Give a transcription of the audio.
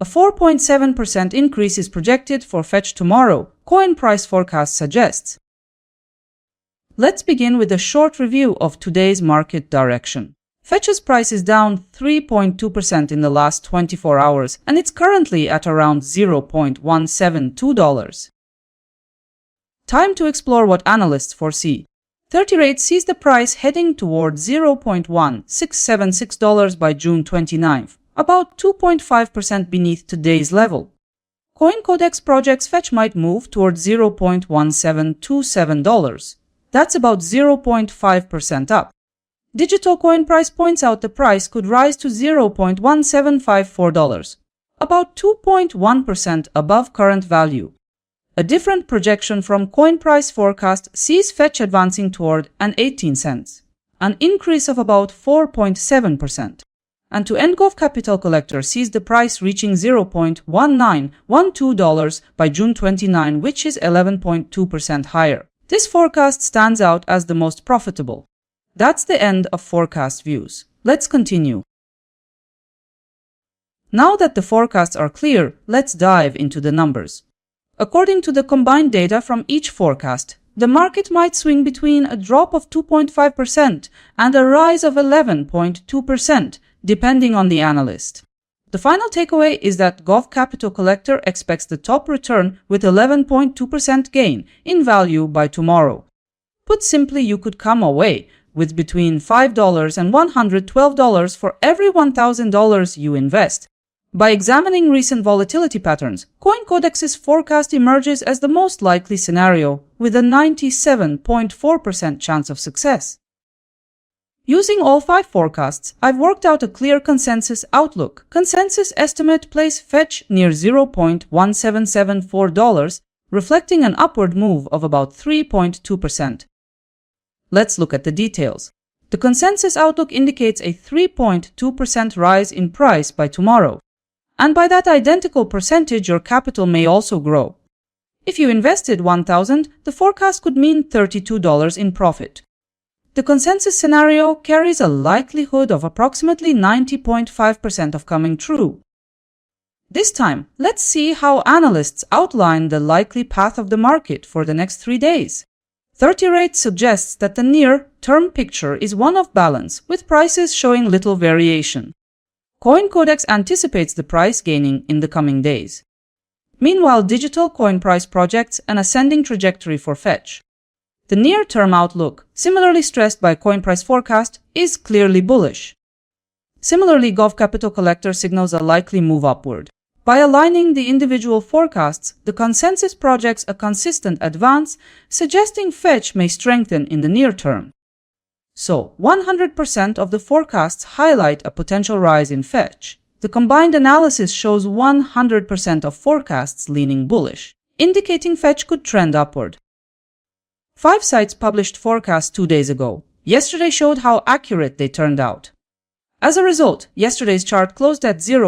A 4.7% increase is projected for FET tomorrow, coin price forecast suggests. Let's begin with a short review of today's market direction. FET's price is down 3.2% in the last 24 hours, and it's currently at around $0.172. Time to explore what analysts foresee. 30 rate sees the price heading toward $0.1676 by June 29th, about 2.5% beneath today's level. CoinCodex projects FET might move toward $0.1727. That's about 0.5% up. Digital Coin Price points out the price could rise to $0.1754, about 2.1% above current value. A different projection from Coin Price Forecast sees FET advancing toward an 18 cents, an increase of about 4.7%. And to Gov Capital Collector sees the price reaching $0.1912 by June 29, which is 11.2% higher. This forecast stands out as the most profitable. That's the end of forecast views. Let's continue. Now that the forecasts are clear, let's dive into the numbers. According to the combined data from each forecast, the market might swing between a drop of 2.5% and a rise of 11.2%, depending on the analyst. The final takeaway is that Gov Capital Collector expects the top return with 11.2% gain in value by tomorrow. Put simply, you could come away with between $5 and $112 for every $1,000 you invest. By examining recent volatility patterns, CoinCodex's forecast emerges as the most likely scenario, with a 97.4% chance of success. Using all 5 forecasts, I've worked out a clear consensus outlook. Consensus estimate place FET near $0.1774, reflecting an upward move of about 3.2%. Let's look at the details. The consensus outlook indicates a 3.2% rise in price by tomorrow. And by that identical percentage, your capital may also grow. If you invested $1,000, the forecast could mean $32 in profit. The consensus scenario carries a likelihood of approximately 90.5% of coming true. This time, let's see how analysts outline the likely path of the market for the next 3 days. 30 rate suggests that the near-term picture is one of balance, with prices showing little variation. CoinCodex anticipates the price gaining in the coming days. Meanwhile, Digital Coin Price projects an ascending trajectory for FET. The near-term outlook, similarly stressed by Coin Price Forecast, is clearly bullish. Similarly, Gov Capital Collector signals a likely move upward. By aligning the individual forecasts, the consensus projects a consistent advance, suggesting FET may strengthen in the near term. So, 100% of the forecasts highlight a potential rise in FET. The combined analysis shows 100% of forecasts leaning bullish, indicating FET could trend upward. 5 sites published forecasts 2 days ago. Yesterday showed how accurate they turned out. As a result, yesterday's chart closed at 0.